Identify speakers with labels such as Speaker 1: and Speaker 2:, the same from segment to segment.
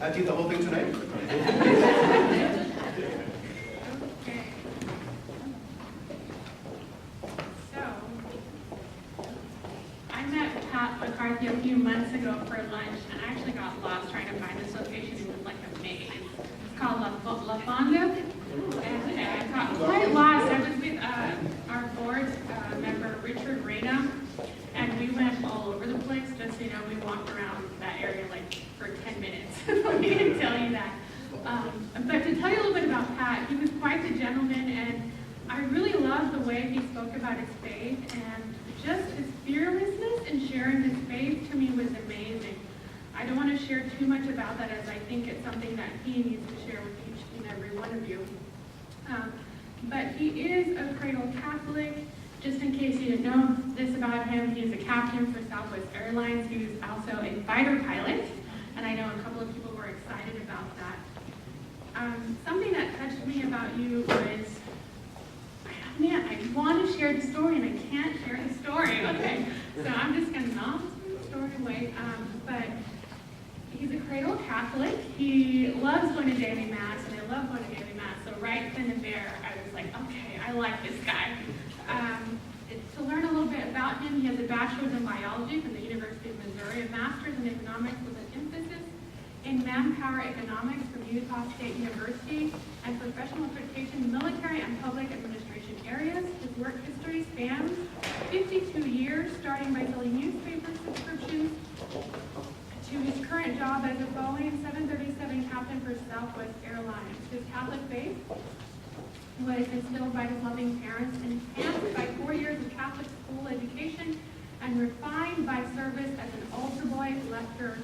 Speaker 1: I do the whole thing tonight?
Speaker 2: Okay. So, I met Pat McCarthy a few months ago for lunch, and I actually got lost trying to find this location. It was like a maze. It's called La Fonda, and I got quite lost. I was with our board member, Richard Reyna, and we went all over the place. Just so you know, we walked around that area like for 10 minutes. Let me tell you that. But to tell you a little bit about Pat, he was quite the gentleman, and I really loved the way he spoke about his faith, and just his fearlessness in sharing his faith to me was amazing. I don't want to share too much about that, as I think it's something that he needs to share with each and every one of you. But he is a cradle Catholic. Just in case you didn't know this about him, he is a captain for Southwest Airlines. He was also a fighter pilot, and I know a couple of people were excited about that. Something that touched me about you was, man, I want to share the story and I can't share the story. Okay, so I'm just going to not give the story away. But he's a cradle Catholic. He loves going to daily mass, and I love going to daily mass. So right then and there, I was like, okay, I like this guy. To learn a little bit about him, he has a bachelor's in biology from the University of Missouri, a master's in economics with an emphasis in manpower economics from Utah State University, and professional accreditation in military and public administration areas. His work history spans 52 years, starting by selling newspaper subscriptions to his current job as a Boeing 737 captain for Southwest Airlines. His Catholic faith was instilled by his loving parents, enhanced by 4 years of Catholic school education, and refined by service as an altar boy, lector,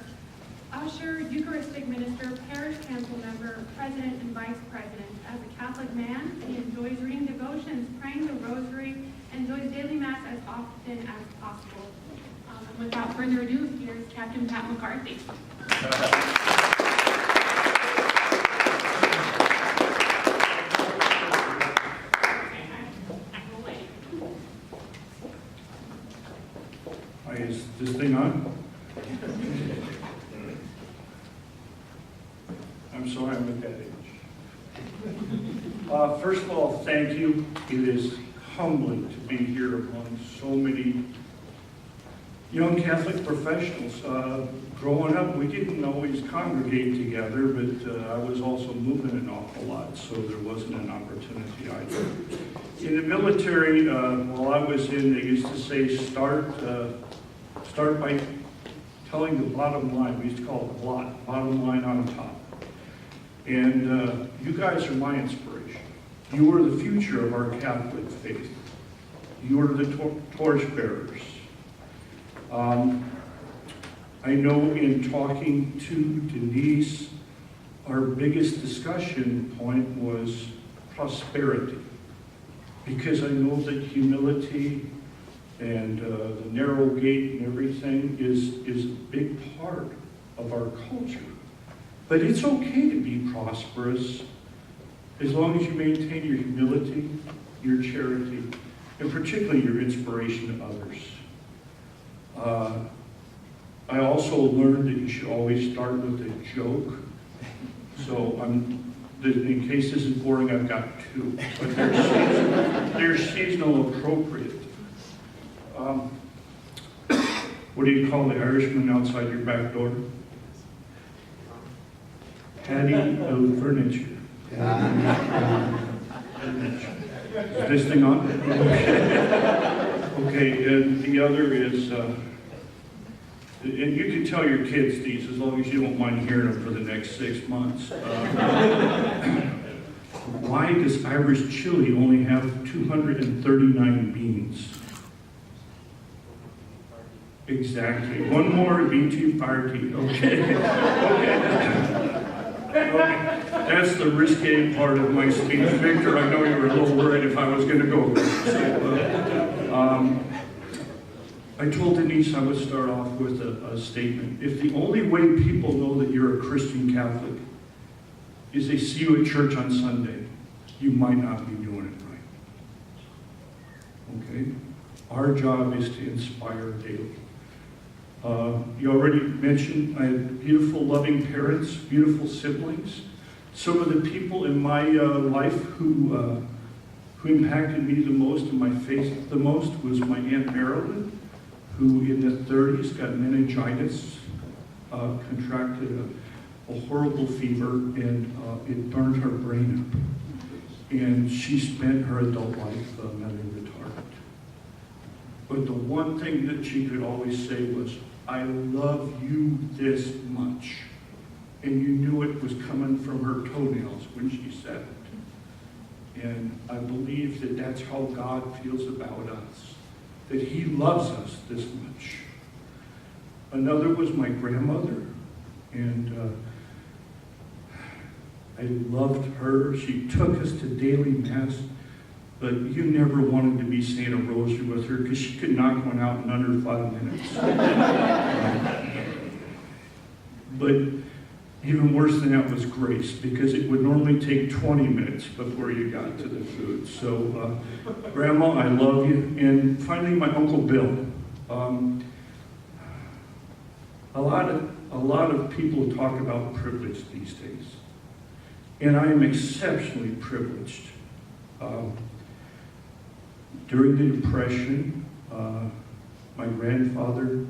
Speaker 2: usher, Eucharistic minister, parish council member, president, and vice president. As a Catholic man, he enjoys reading devotions, praying the Rosary, and enjoys daily mass as often as possible. And without further ado, here's Captain Pat McCarthy.
Speaker 3: Is this thing on? I'm sorry I'm at that age. First of all, thank you. It is humbling to be here among so many young Catholic professionals. Growing up, we didn't always congregate together, but I was also moving an awful lot, so there wasn't an opportunity either. In the military, while I was in, they used to say start by telling the bottom line. We used to call it the bottom line on top. And you guys are my inspiration. You are the future of our Catholic faith. You are the torchbearers. I know in talking to Denise, our biggest discussion point was prosperity. Because I know that humility and the narrow gate and everything is a big part of our culture. But it's okay to be prosperous as long as you maintain your humility, your charity, and particularly your inspiration to others. I also learned that you should always start with a joke. So in case this is boring, I've got two, but they're seasonal appropriate. What do you call the Irishman outside your back door? Patty of furniture. Is this thing on? Okay, and the other is, and you can tell your kids these as long as you don't mind hearing them for the next 6 months. Why does Irish chili only have 239 beans? Exactly. One more BT party. Okay. Okay. That's the risque part of my speech. Victor, I know you were a little worried if I was going to go there. So, I told Denise I would start off with a statement. If the only way people know that you're a Christian Catholic is they see you at church on Sunday, you might not be doing it right. Okay? Our job is to inspire daily. You already mentioned I have beautiful, loving parents, beautiful siblings. Some of the people in my life who impacted me the most and my faith the most was my Aunt Marilyn, who in the 30s got meningitis, contracted a horrible fever, and it burned her brain up. And she spent her adult life mentally retarded. But the one thing that she could always say was, I love you this much. And you knew it was coming from her toenails when she said it. And I believe that that's how God feels about us, that he loves us this much. Another was my grandmother, and I loved her. She took us to daily mass, but you never wanted to be saying a rosary with her because she could knock one out in under 5 minutes. But even worse than that was grace, because it would normally take 20 minutes before you got to the food. So, Grandma, I love you. And finally, my Uncle Bill. A lot of people talk about privilege these days. And I am exceptionally privileged. During the Depression, my grandfather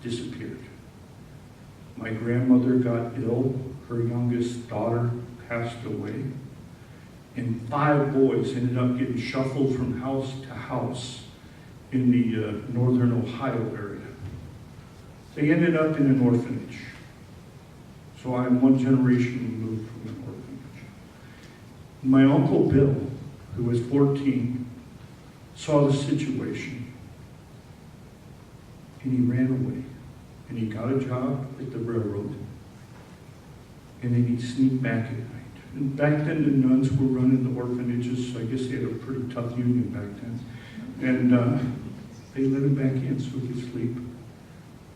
Speaker 3: disappeared. My grandmother got ill, her youngest daughter passed away, and 5 boys ended up getting shuffled from house to house in the northern Ohio area. They ended up in an orphanage. So I'm one generation removed from an orphanage. My Uncle Bill, who was 14, saw the situation, and he ran away. And he got a job at the railroad. And then he'd sneak back at night. And back then the nuns were running the orphanages, so I guess they had a pretty tough union back then. And they let him back in so he could sleep.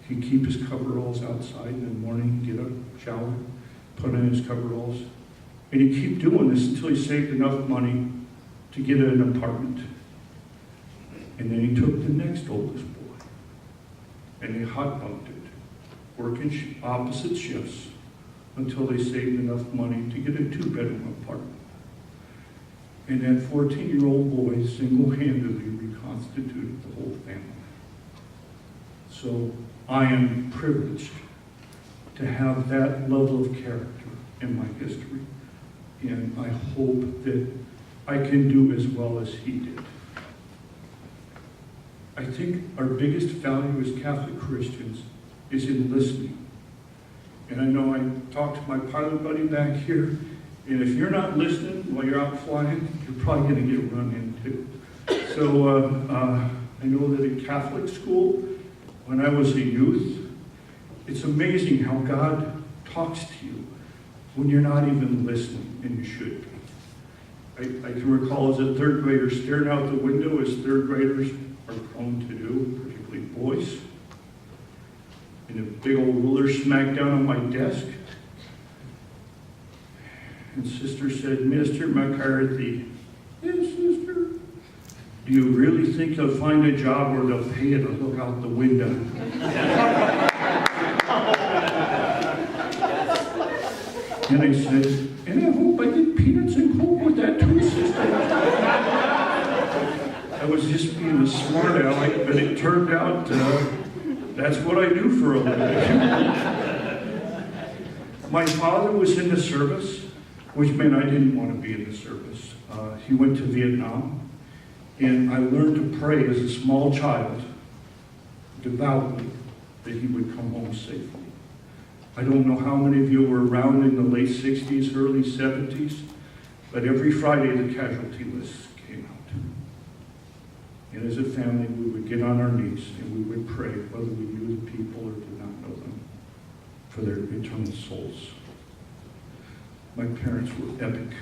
Speaker 3: He'd keep his coveralls outside in the morning, get up, shower, put on his coveralls. And he'd keep doing this until he saved enough money to get an apartment. And then he took the next oldest boy. And they hot bunked it, working opposite shifts until they saved enough money to get a 2-bedroom apartment. And that 14-year-old boy single-handedly reconstituted the whole family. So I am privileged to have that level of character in my history. And I hope that I can do as well as he did. I think our biggest value as Catholic Christians is in listening. And I know I talked to my pilot buddy back here, and if you're not listening while you're out flying, you're probably going to get run into. So I know that in Catholic school, when I was a youth, it's amazing how God talks to you when you're not even listening, and you should be. I can recall as a 3rd grader staring out the window as 3rd graders are prone to do, particularly boys. And a big old ruler smacked down on my desk. And Sister said, Mr. McCarthy, yes, sister, do you really think you'll find a job where they'll pay you to look out the window? And I said, and I hope I get peanuts and Coke with that too, sister. I was just being a smart aleck, but it turned out that's what I do for a living. My father was in the service, which meant I didn't want to be in the service. He went to Vietnam, and I learned to pray as a small child, devoutly, that he would come home safely. I don't know how many of you were around in the late 60s, early 70s, but every Friday the casualty lists came out. And as a family, we would get on our knees and we would pray, whether we knew the people or did not know them, for their eternal souls. My parents were epic.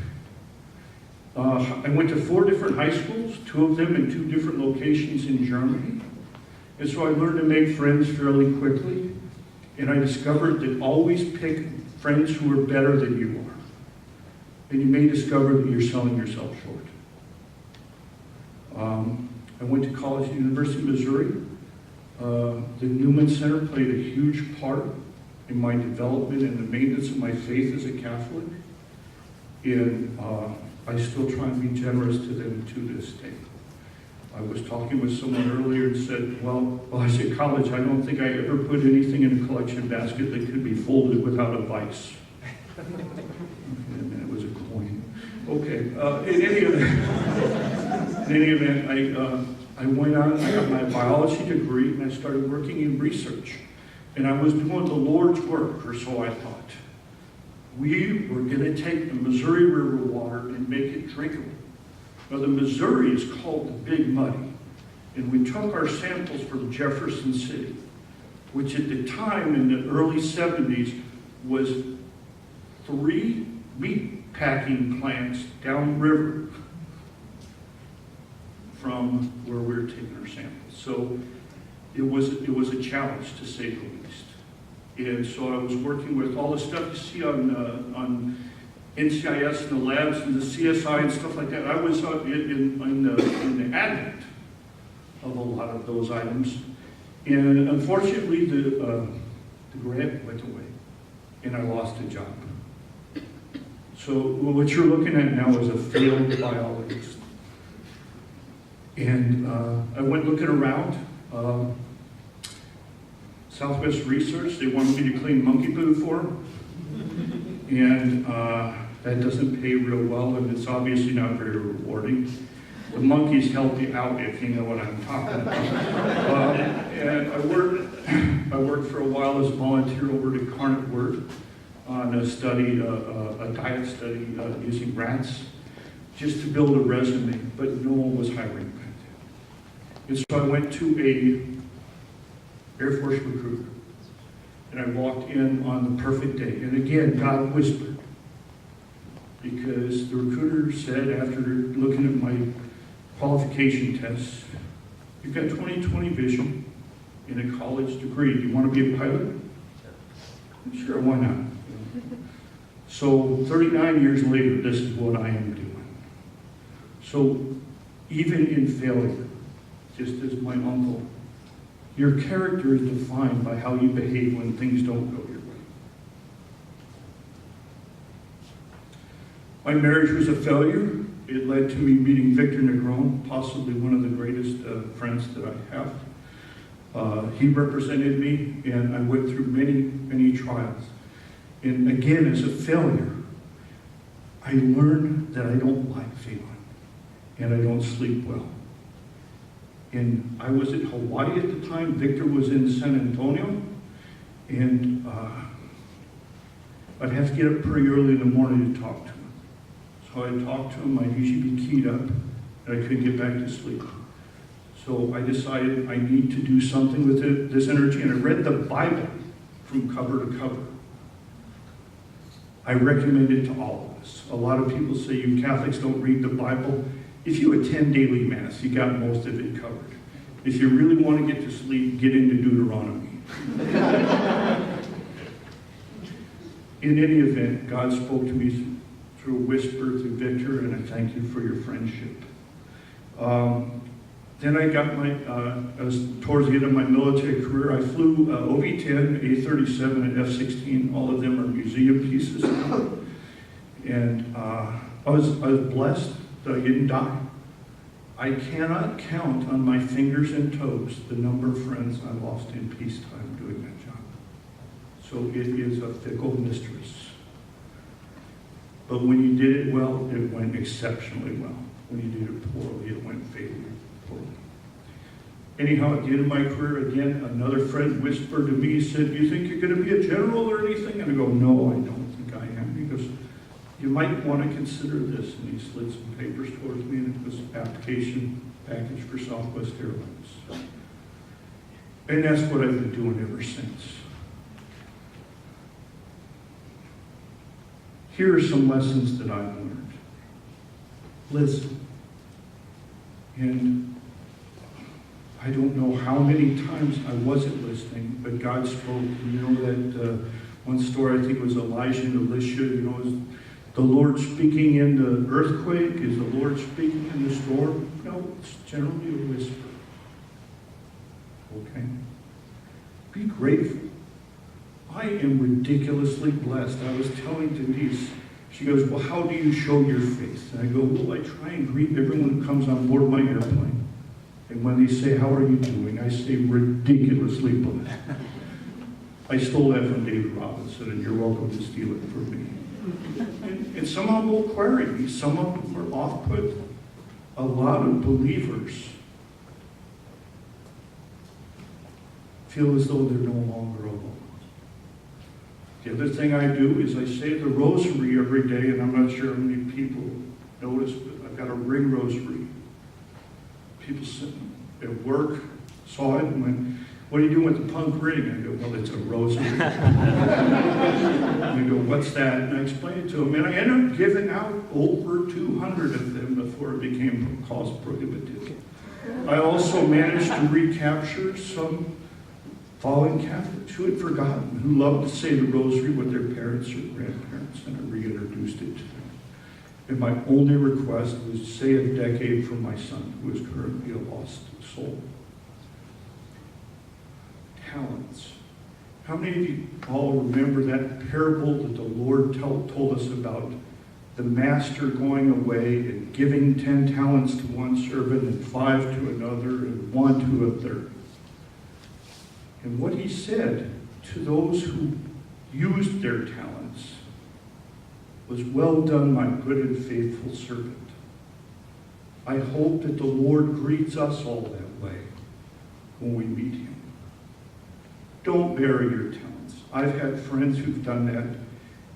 Speaker 3: I went to 4 different high schools, 2 of them in 2 different locations in Germany. And so I learned to make friends fairly quickly. And I discovered that always pick friends who are better than you are. And you may discover that you're selling yourself short. I went to college at the University of Missouri. The Newman Center played a huge part in my development and the maintenance of my faith as a Catholic. And I still try and be generous to them to this day. I was talking with someone earlier and said, well, I was at college, I don't think I ever put anything in a collection basket that could be folded without a vice. And that was a coin. Okay, in any event, I went on, I got my biology degree, and I started working in research. And I was doing the Lord's work, or so I thought. We were going to take the Missouri River water and make it drinkable. Now, the Missouri is called the Big Muddy. And we took our samples from Jefferson City, which at the time in the early 70s was 3 meat packing plants downriver from where we were taking our samples. So it was a challenge, to say the least. And so I was working with all the stuff you see on NCIS and the labs and the CSI and stuff like that. I was in the advent of a lot of those items. And unfortunately, the grant went away, and I lost a job. So what you're looking at now is a failed biologist. And I went looking around. Southwest Research, they wanted me to clean monkey poo for them. And that doesn't pay real well, and it's obviously not very rewarding. The monkeys help you out, if you know what I'm talking about. And I worked for a while as a volunteer over to Carnet Word on a study, a diet study using rats, just to build a resume, but no one was hiring back then. And so I went to a Air Force recruiter, and I walked in on the perfect day. And again, God whispered, because the recruiter said, after looking at my qualification tests, you've got 20/20 vision and a college degree. Do you want to be a pilot? Sure, why not? So 39 years later, this is what I am doing. So even in failure, just as my uncle, your character is defined by how you behave when things don't go your way. My marriage was a failure. It led to me meeting Victor Negron, possibly one of the greatest friends that I have. He represented me, and I went through many, many trials. And again, as a failure, I learned that I don't like failing, and I don't sleep well. And I was at Hawaii at the time. Victor was in San Antonio. And I'd have to get up pretty early in the morning to talk to him. So I'd talk to him. I'd usually be keyed up, and I couldn't get back to sleep. So I decided I need to do something with this energy. And I read the Bible from cover to cover. I recommend it to all of us. A lot of people say you Catholics don't read the Bible. If you attend daily Mass, you got most of it covered. If you really want to get to sleep, get into Deuteronomy. In any event, God spoke to me through a whisper, through Victor, and I thank you for your friendship. Then I got I was towards the end of my military career. I flew OV-10, A-37, and F-16. All of them are museum pieces now. And I was blessed that I didn't die. I cannot count on my fingers and toes the number of friends I lost in peacetime doing that job. So it is a fickle mistress. But when you did it well, it went exceptionally well. When you did it poorly, it went fatally poorly. Anyhow, at the end of my career, again, another friend whispered to me, said, "Do you think you're going to be a general or anything?" And I go, "No, I don't think I am." He goes, "You might want to consider this." And he slid some papers towards me, and it was an application package for Southwest Airlines. And that's what I've been doing ever since. Here are some lessons that I've learned. Listen. And I don't know how many times I wasn't listening, but God spoke. You know that one story, I think it was Elijah and Elisha, you know, is the Lord speaking in the earthquake? Is the Lord speaking in the storm? No, it's generally a whisper. okay? Be grateful. I am ridiculously blessed. I was telling Denise, she goes, well, how do you show your faith? And I go, well, I try and greet everyone who comes on board my airplane. And when they say, how are you doing? I say, ridiculously blessed. I stole that from David Robinson, and you're welcome to steal it from me. And some of them will query me. Some of them are off-put. A lot of believers feel as though they're no longer alone. The other thing I do is I say the Rosary every day, and I'm not sure how many people notice, but I've got a ring rosary. People sitting at work saw it and went, what are you doing with the punk ring? I go, well, it's a rosary. And they go, what's that? And I explain it to them, and I end up giving out over 200 of them before it became cost prohibitive. I also managed to recapture some fallen Catholics who had forgotten, who loved to say the Rosary with their parents or grandparents, and I reintroduced it to them. And my only request was to say a decade for my son, who is currently a lost soul. Talents. How many of you all remember that parable that the Lord told us about the master going away and giving 10 talents to one servant and 5 to another and 1 to a third? And what he said to those who used their talents was, well done, my good and faithful servant. I hope that the Lord greets us all that way when we meet him. Don't bury your talents. I've had friends who've done that,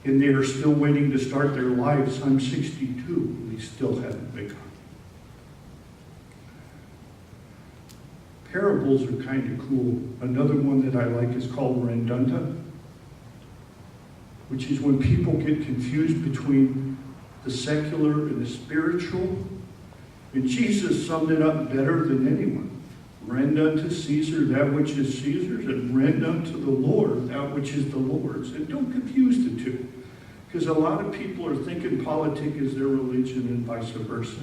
Speaker 3: and they are still waiting to start their lives. I'm 62, and they still haven't begun. Parables are kind of cool. Another one that I like is called redundant, which is when people get confused between the secular and the spiritual. And Jesus summed it up better than anyone. Rend unto Caesar that which is Caesar's, and rend unto the Lord that which is the Lord's. And don't confuse the two, because a lot of people are thinking politics is their religion and vice versa.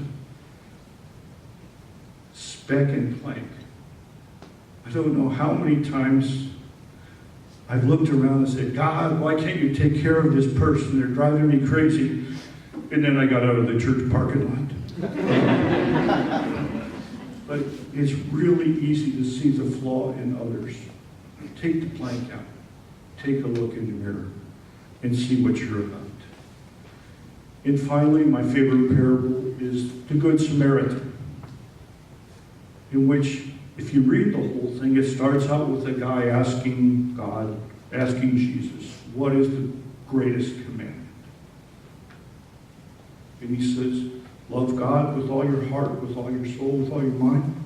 Speaker 3: Speck and plank. I don't know how many times I've looked around and said, God, why can't you take care of this person? They're driving me crazy. And then I got out of the church parking lot. But it's really easy to see the flaw in others. Take the plank out. Take a look in the mirror and see what you're about. And finally, my favorite parable is the Good Samaritan, in which, if you read the whole thing, it starts out with a guy asking Jesus, what is the greatest commandment? And he says, love God with all your heart, with all your soul, with all your mind,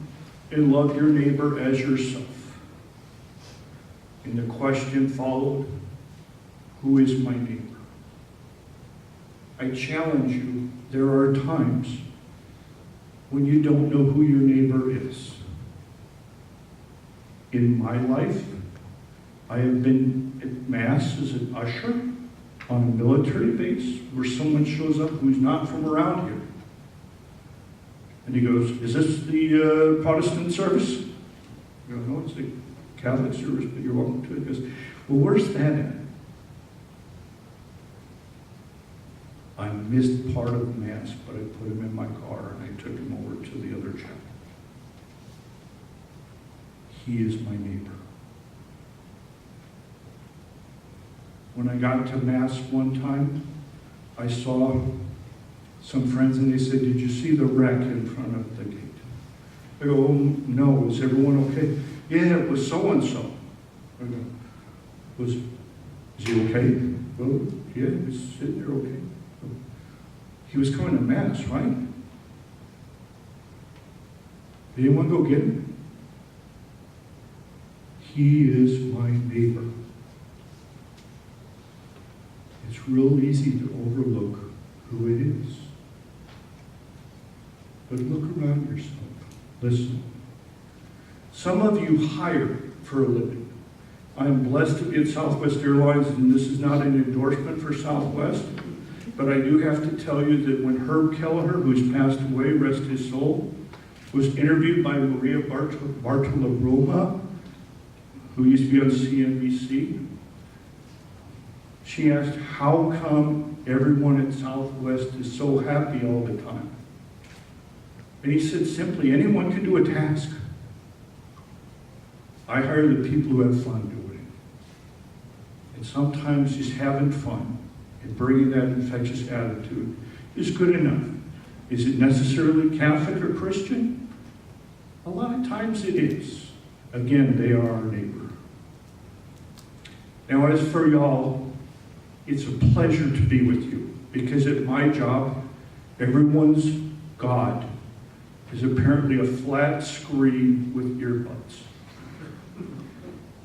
Speaker 3: and love your neighbor as yourself. And the question followed, who is my neighbor? I challenge you, there are times when you don't know who your neighbor is. In my life, I have been at Mass as an usher on a military base where someone shows up who's not from around here. And he goes, is this the Protestant service? I go, no, it's the Catholic service, but you're welcome to it. He goes, well, where's that at? I missed part of Mass, but I put him in my car and I took him over to the other chapel. He is my neighbor. When I got to Mass one time, I saw some friends and they said, did you see the wreck in front of the gate? I go, oh, no, is everyone okay? Yeah, it was so-and-so. I go, is he okay? Oh, yeah, he's sitting there okay. He was coming to Mass, right? Did anyone go get him? He is my neighbor. It's real easy to overlook who it is. But look around yourself. Listen. Some of you hire for a living. I am blessed to be at Southwest Airlines, and this is not an endorsement for Southwest, but I do have to tell you that when Herb Kelleher, who's passed away, rest his soul, was interviewed by Maria Bartolomeo who used to be on CNBC, she asked, how come everyone at Southwest is so happy all the time? And he said simply, anyone can do a task. I hire the people who have fun doing it. And sometimes just having fun and bringing that infectious attitude is good enough. Is it necessarily Catholic or Christian? A lot of times it is. Again, they are our neighbor. Now, as for y'all, it's a pleasure to be with you, because at my job, everyone's God is apparently a flat screen with earbuds.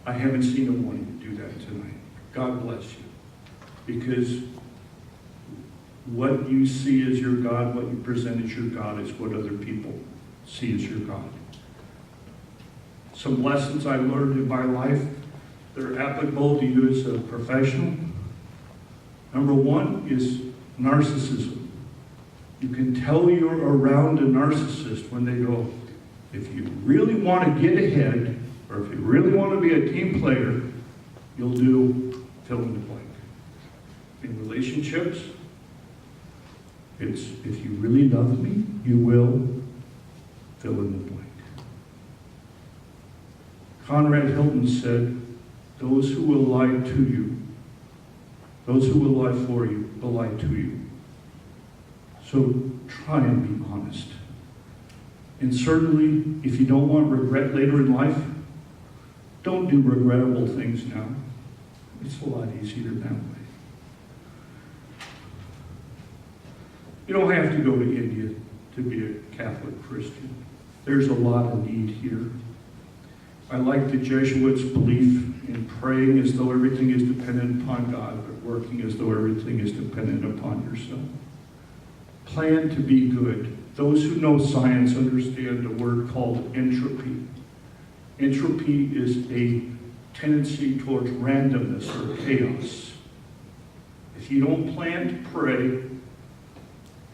Speaker 3: I haven't seen a one do that tonight. God bless you. Because what you see as your God, what you present as your God, is what other people see as your God. Some lessons I learned in my life, they're applicable to you as a professional. Number one is narcissism. You can tell you're around a narcissist when they go, if you really want to get ahead, or if you really want to be a team player, you'll do fill in the blank. In relationships, it's if you really love me, you will fill in the blank. Conrad Hilton said, those who will lie to you, those who will lie for you, will lie to you. So try and be honest. And certainly, if you don't want regret later in life, don't do regrettable things now. It's a lot easier that way. You don't have to go to India to be a Catholic Christian. There's a lot of need here. I like the Jesuits' belief in praying as though everything is dependent upon God, but working as though everything is dependent upon yourself. Plan to be good. Those who know science understand a word called entropy. Entropy is a tendency towards randomness or chaos. If you don't plan to pray,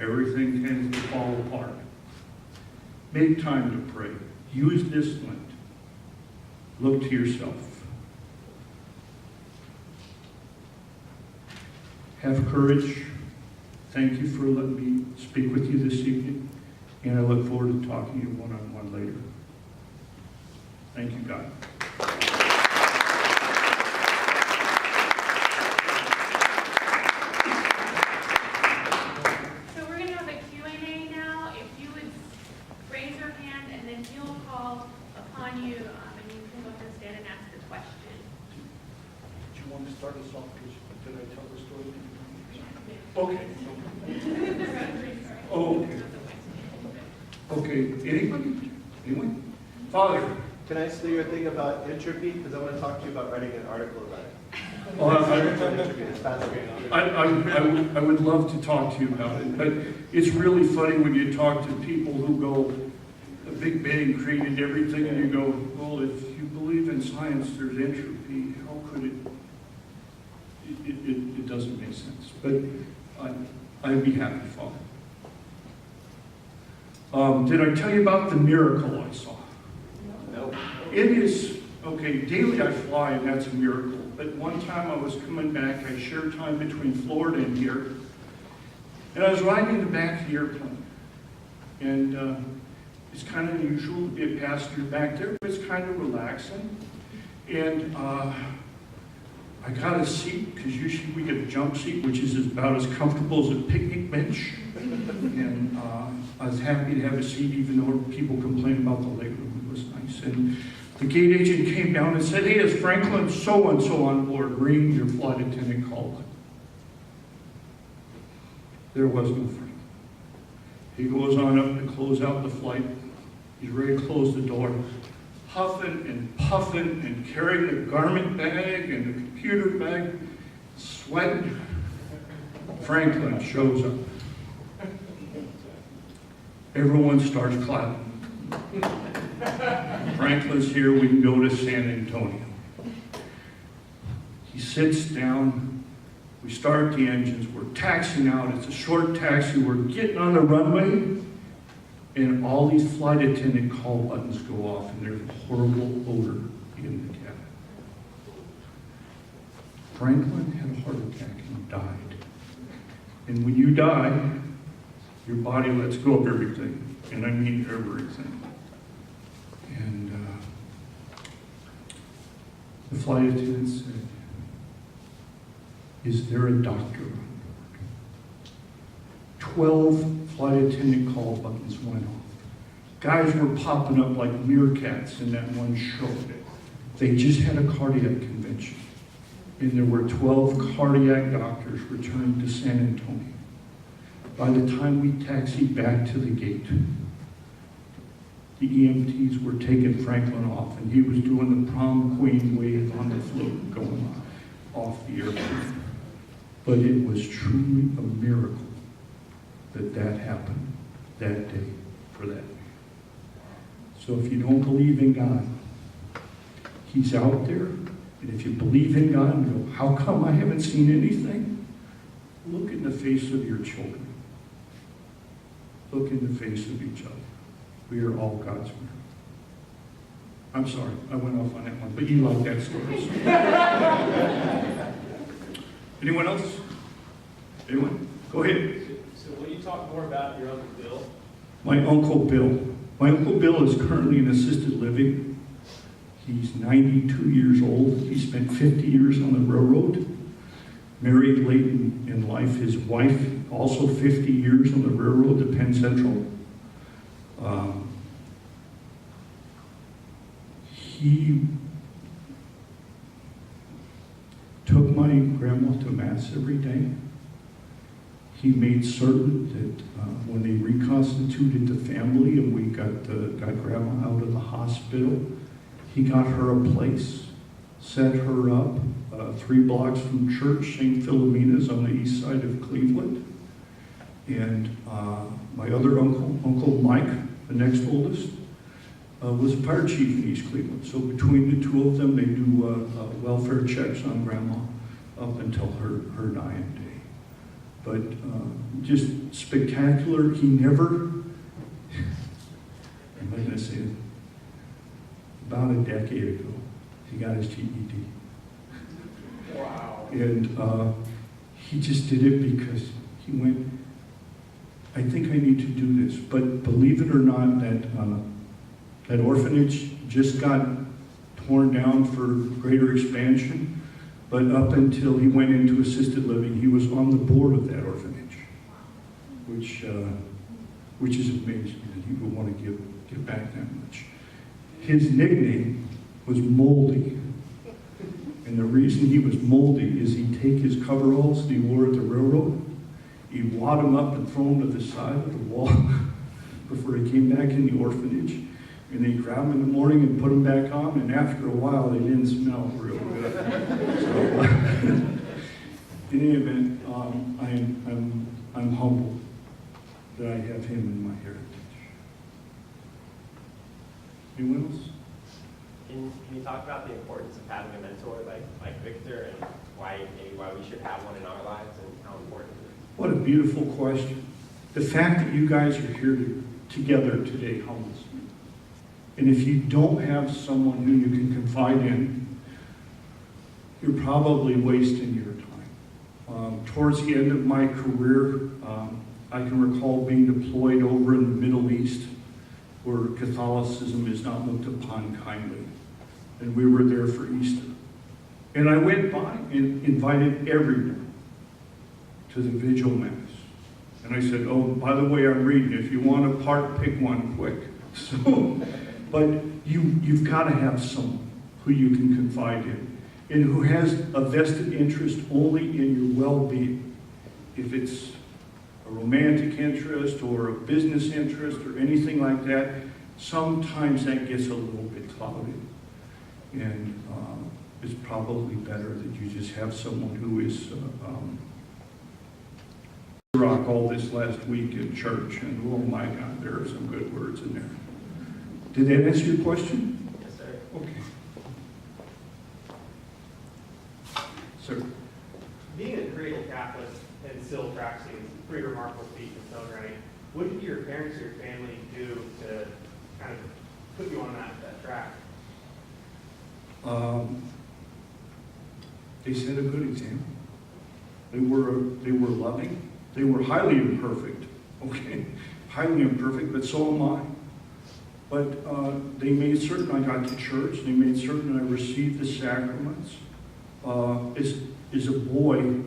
Speaker 3: everything tends to fall apart. Make time to pray. Use this Lent. Look to yourself. Have courage. Thank you for letting me speak with you this evening, and I look forward to talking to you one-on-one later. Thank you, God.
Speaker 2: So we're going to have a Q&A now. If you would raise your hand, and then he'll call upon you, and you can go ahead and stand and ask the question.
Speaker 3: Do you want to start us off? Did I tell the story? Okay. Oh, okay. Okay. Anybody? Anyone? Father.
Speaker 1: Can I say your thing about entropy? Because I want to talk to you about writing an article about it.
Speaker 3: Oh,
Speaker 1: Entropy is fascinating.
Speaker 3: I would love to talk to you about it, but it's really funny when you talk to people who go, the Big Bang created everything, and you go, well, if you believe in science, there's entropy. How could it? It doesn't make sense. But I'd be happy, Father. Did I tell you about the miracle I saw?
Speaker 1: No.
Speaker 3: It is, okay, daily I fly, and that's a miracle. But one time I was coming back, I shared time between Florida and here, and I was riding in the back of the airplane. And it's kind of unusual to be a passenger back there, but it's kind of relaxing. And I got a seat, because usually we get a jump seat, which is about as comfortable as a picnic bench. And I was happy to have a seat, even though people complain about the legroom. It was nice. And the gate agent came down and said, hey, is Franklin so-and-so on board? Ring, your flight attendant called. There was no Franklin. He goes on up to close out the flight. He's ready to close the door. Huffing and puffing and carrying the garment bag and the computer bag, sweating. Franklin shows up. Everyone starts clapping. Franklin's here, we can go to San Antonio. He sits down, we start the engines, we're taxiing out, it's a short taxi, we're getting on the runway, and all these flight attendant call buttons go off, and there's a horrible odor in the cabin. Franklin had a heart attack and died. And when you die, your body lets go of everything, and I mean everything. And the flight attendant said, "Is there a doctor on board?" 12 flight attendant call buttons went off. Guys were popping up like meerkats in that one show. They just had a cardiac convention, and there were 12 cardiac doctors returning to San Antonio. By the time we taxied back to the gate, the EMTs were taking Franklin off, and he was doing the prom queen wave on the float going off the airplane. But it was truly a miracle that that happened that day for that man. So if you don't believe in God, He's out there. And if you believe in God and go, how come I haven't seen anything? Look in the face of your children. Look in the face of each other. We are all God's men. I'm sorry, I went off on that one, but you like that story. Anyone else? Anyone? Go ahead.
Speaker 4: So will you talk more about your Uncle Bill?
Speaker 3: My Uncle Bill. My Uncle Bill is currently in assisted living. He's 92 years old. He spent 50 years on the railroad. Married late in life. His wife, also 50 years on the railroad to Penn Central. He took my grandma to Mass every day. He made certain that when they reconstituted the family and we got grandma out of the hospital, he got her a place, set her up 3 blocks from church, St. Philomena's on the east side of Cleveland. And my other uncle, Uncle Mike, the next oldest, was a fire chief in East Cleveland. So between the two of them, they do welfare checks on grandma up until her dying day. But just spectacular. He never, I'm not going to say it, about a decade ago, he got his GED.
Speaker 4: Wow.
Speaker 3: And he just did it because he went, I think I need to do this. But believe it or not, that orphanage just got torn down for greater expansion. But up until he went into assisted living, he was on the board of that orphanage, which is amazing that he would want to give back that much. His nickname was Moldy. And the reason he was moldy is he'd take his coveralls that he wore at the railroad, he'd wad them up and throw them to the side of the wall before he came back in the orphanage. And they'd grab them in the morning and put them back on, and after a while, they didn't smell real good. So, in any event, I'm humbled that I have him in my heritage. Anyone else?
Speaker 4: Can you talk about the importance of having a mentor like Victor, and why we should have one in our lives, and how important it is?
Speaker 3: What a beautiful question. The fact that you guys are here together today humbles me. And if you don't have someone who you can confide in, you're probably wasting your time. Towards the end of my career, I can recall being deployed over in the Middle East, where Catholicism is not looked upon kindly. And we were there for Easter. And I went by and invited everyone to the Vigil Mass. And I said, oh, by the way, I'm reading. If you want a part, pick one quick. So, but you've got to have someone who you can confide in and who has a vested interest only in your well-being. If it's a romantic interest or a business interest or anything like that, sometimes that gets a little bit clouded. And it's probably better that you just have someone who is rock all this last week in church, and oh my God, there are some good words in there. Did that answer your question?
Speaker 4: Yes, sir.
Speaker 3: Okay. Sir.
Speaker 5: Being a Korean Catholic and still practicing is a pretty remarkable feat in its own right. What did your parents or your family do to kind of put you on that track?
Speaker 3: They set a good example. They were loving. They were highly imperfect, okay? Highly imperfect, but so am I. But they made certain I got to church. They made certain I received the sacraments. As a boy,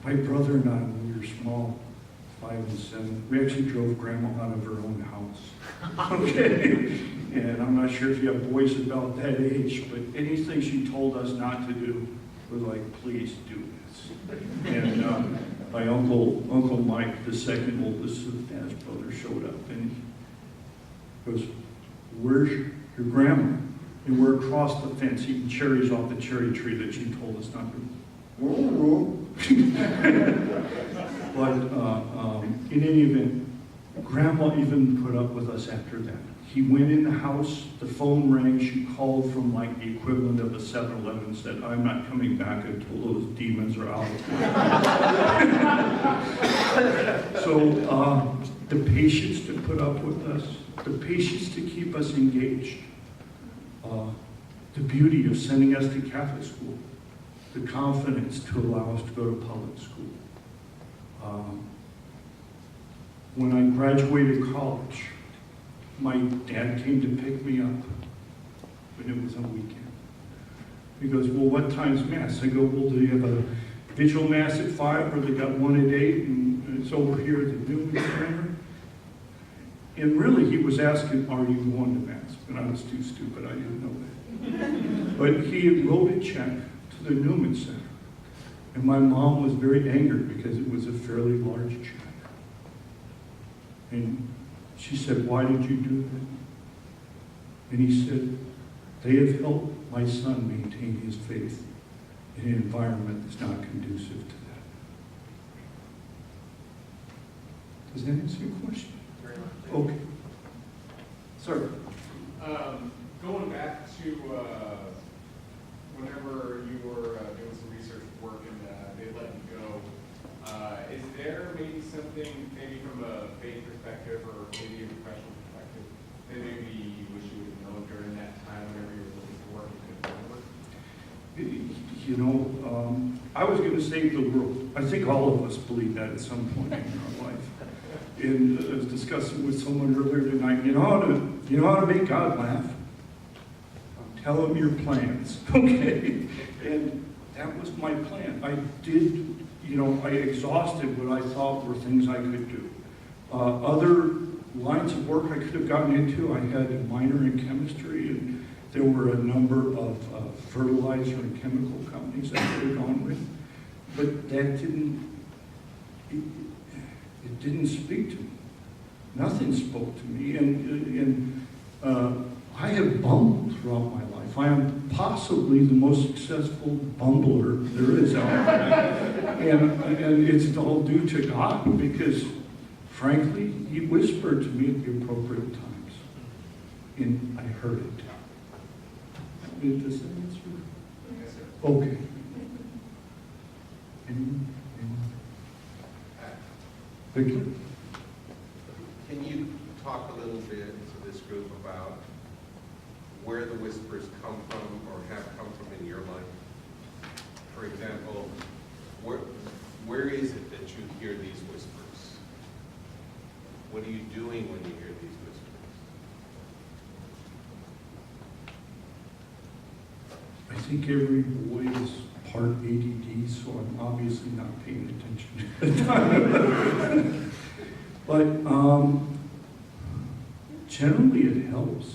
Speaker 3: my brother and I, when we were small, 5 and 7, we actually drove Grandma out of her own house. Okay? And I'm not sure if you have boys about that age, but anything she told us not to do, we're like, please do this. And my Uncle Mike, the second oldest of Dad's brother, showed up and he goes, where's your grandma? And we're across the fence eating cherries off the cherry tree that she told us not to. But in any event, Grandma even put up with us after that. He went in the house, the phone rang, she called from like the equivalent of a 7-Eleven, said, I'm not coming back until those demons are out. So the patience to put up with us, the patience to keep us engaged, the beauty of sending us to Catholic school, the confidence to allow us to go to public school. When I graduated college, my dad came to pick me up when it was a weekend. He goes, well, what time's Mass? I go, well, do you have a vigil Mass at 5 or they got one at 8 and it's over here at the Newman Center? And really, he was asking, are you going to Mass? And I was too stupid, I didn't know that. But he wrote a check to the Newman Center. And my mom was very angered because it was a fairly large check. And she said, why did you do that? And he said, they have helped my son maintain his faith in an environment that's not conducive to that. Does that answer your question?
Speaker 6: Very much.
Speaker 3: Okay. Sir.
Speaker 6: Going back to whenever you were doing some research work and they let you go, is there maybe something, maybe from a faith perspective or maybe a professional perspective, that maybe you wish you would have known during that time whenever you were looking for work and couldn't find work?
Speaker 3: You know, I was going to save the world. I think all of us believe that at some point in our life. And I was discussing with someone earlier tonight, you know how to make God laugh? Tell him your plans, okay? And that was my plan. I did, I exhausted what I thought were things I could do. Other lines of work I could have gotten into, I had a minor in chemistry, and there were a number of fertilizer and chemical companies I could have gone with. But that it didn't speak to me. Nothing spoke to me, and I have bumbled throughout my life. I am possibly the most successful bumbler there is out there. And it's all due to God, because frankly, he whispered to me at the appropriate times. And I heard it. Does that answer?
Speaker 6: Yes, sir.
Speaker 3: Okay. Anyone? Victor?
Speaker 7: Can you talk a little bit to this group about where the whispers come from or have come from in your life? For example, where is it that you hear these whispers? What are you doing when you hear these whispers?
Speaker 3: I think every boy is part ADD, so I'm obviously not paying attention. But generally it helps.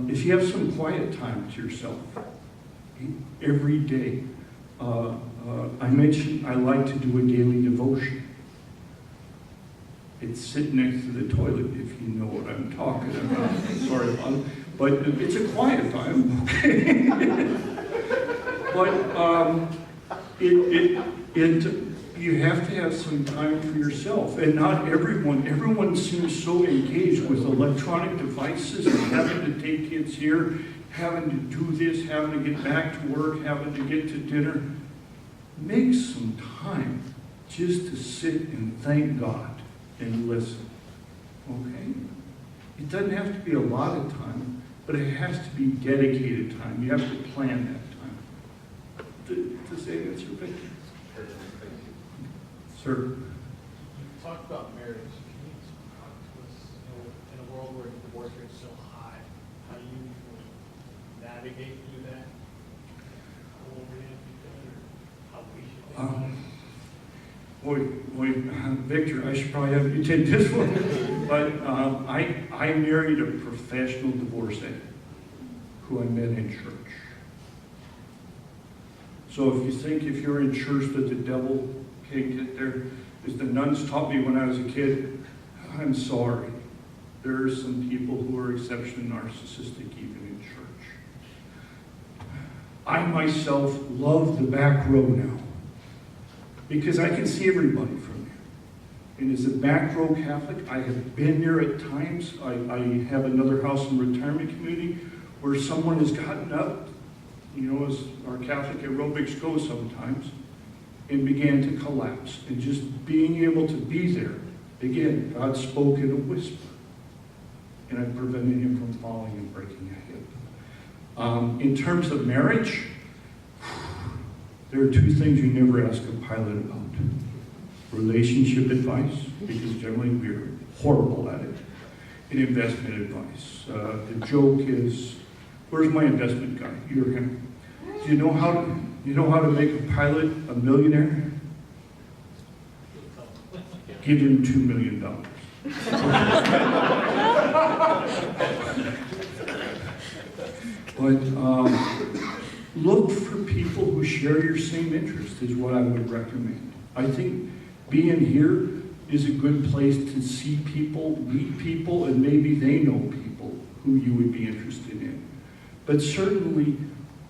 Speaker 3: If you have some quiet time to yourself every day, I mentioned I like to do a daily devotion. It's sitting next to the toilet, if you know what I'm talking about. Sorry about it. But it's a quiet time, okay? But you have to have some time for yourself. And not everyone seems so engaged with electronic devices and having to take kids here, having to do this, having to get back to work, having to get to dinner. Make some time just to sit and thank God and listen, okay? It doesn't have to be a lot of time. but it has to be dedicated time. You have to plan that time. Does that answer your question? Sir?
Speaker 8: Talk about marriage. Can you talk to us, in a world where divorce rates are so high, how you navigate through that? How will we have to do that, or how we should do
Speaker 3: Victor, I should probably have you take this one. But I married a professional divorcee who I met in church. So if you think if you're in church that the devil can't get there, as the nuns taught me when I was a kid, I'm sorry. There are some people who are exceptionally narcissistic even in church. I myself love the back row now because I can see everybody from there. And as a back row Catholic, I have been there at times. I have another house in retirement community where someone has gotten up, as our Catholic aerobics go sometimes, and began to collapse. And just being able to be there, again, God spoke in a whisper, and I prevented him from falling and breaking a hip. In terms of marriage, there are two things you never ask a pilot about. Relationship advice, because generally we're horrible at it, and investment advice. The joke is, where's my investment guy? You're him. Do you know how to make a pilot a millionaire? Give him $2 million. But look for people who share your same interest is what I would recommend. I think being here is a good place to see people, meet people, and maybe they know people who you would be interested in. But certainly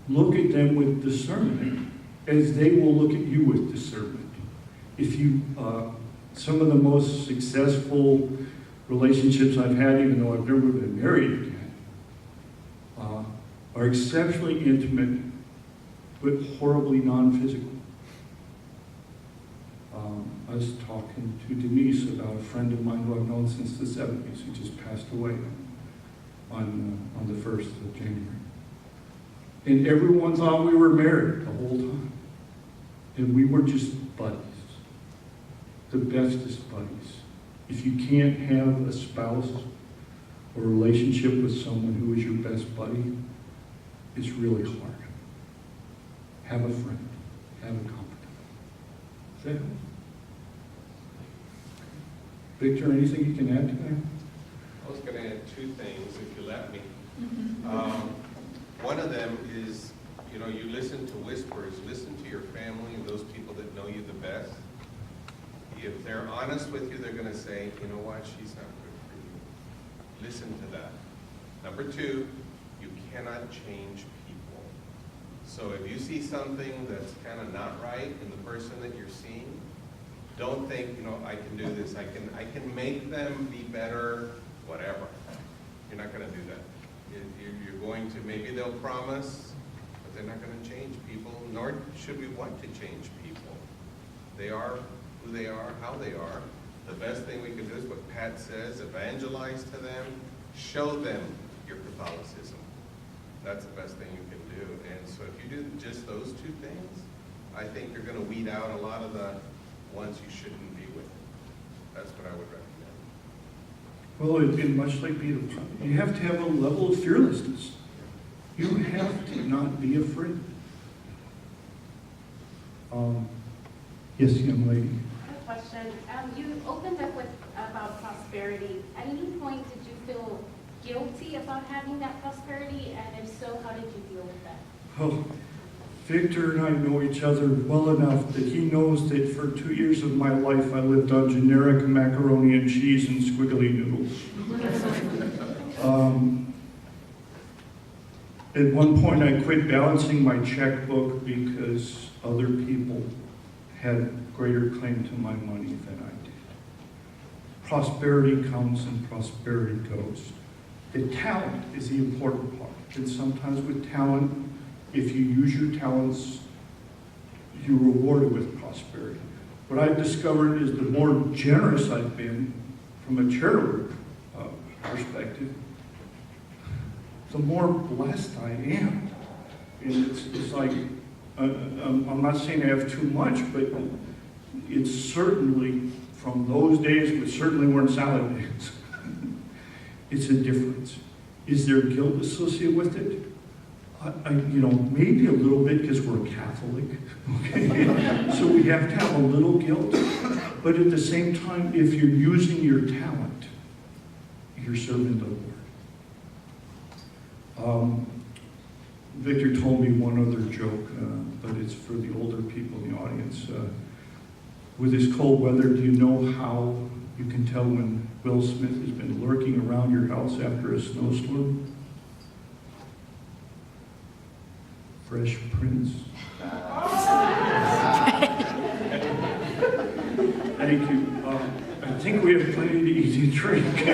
Speaker 3: look at them with discernment as they will look at you with discernment. If you, some of the most successful relationships I've had, even though I've never been married again, are exceptionally intimate, but horribly non-physical. I was talking to Denise about a friend of mine who I've known since the 70s who just passed away on the 1st of January. And everyone thought we were married the whole time. And we were just buddies. The bestest buddies. If you can't have a spouse or a relationship with someone who is your best buddy, it's really hard. Have a friend. Have a confidant. Is that it? Victor, anything you can add to that?
Speaker 7: I was going to add two things, if you let me. One of them is, you listen to whispers, listen to your family and those people that know you the best. If they're honest with you, they're going to say, you know what, she's not good for you. Listen to that. Number two, you cannot change people. So if you see something that's kind of not right in the person that you're seeing, don't think, I can do this, I can make them be better, whatever. You're not going to do that. You're going to, maybe they'll promise, but they're not going to change people, nor should we want to change people. They are who they are, how they are. The best thing we can do is what Pat says, evangelize to them, show them your Catholicism. That's the best thing you can do. And so if you do just those two things, I think you're going to weed out a lot of the ones you shouldn't be with. That's what I would recommend.
Speaker 3: Well, and much like being a, you have to have a level of fearlessness. You have to not be afraid. Yes, young lady.
Speaker 9: I have a question. You opened up with about prosperity. At any point, did you feel guilty about having that prosperity? And if so, how did you deal with that?
Speaker 3: Oh, Victor and I know each other well enough that he knows that for 2 years of my life I lived on generic macaroni and cheese and squiggly noodles. At one point I quit balancing my checkbook because other people had greater claim to my money than I did. Prosperity comes and prosperity goes. The talent is the important part. And sometimes with talent, if you use your talents, you're rewarded with prosperity. What I've discovered is the more generous I've been from a charitable perspective, the more blessed I am. And it's like, I'm not saying I have too much, but it's certainly, from those days, which certainly weren't salad days, it's a difference. Is there guilt associated with it? Maybe a little bit because we're Catholic, okay? So we have to have a little guilt. But at the same time, if you're using your talent, you're serving the Lord. Victor told me one other joke, but it's for the older people in the audience. With this cold weather, do you know how you can tell when Will Smith has been lurking around your house after a snowstorm? Fresh Prince. Thank you. I think we have plenty to eat and drink.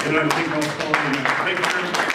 Speaker 3: And I think I'll call it a night. Thank you very much.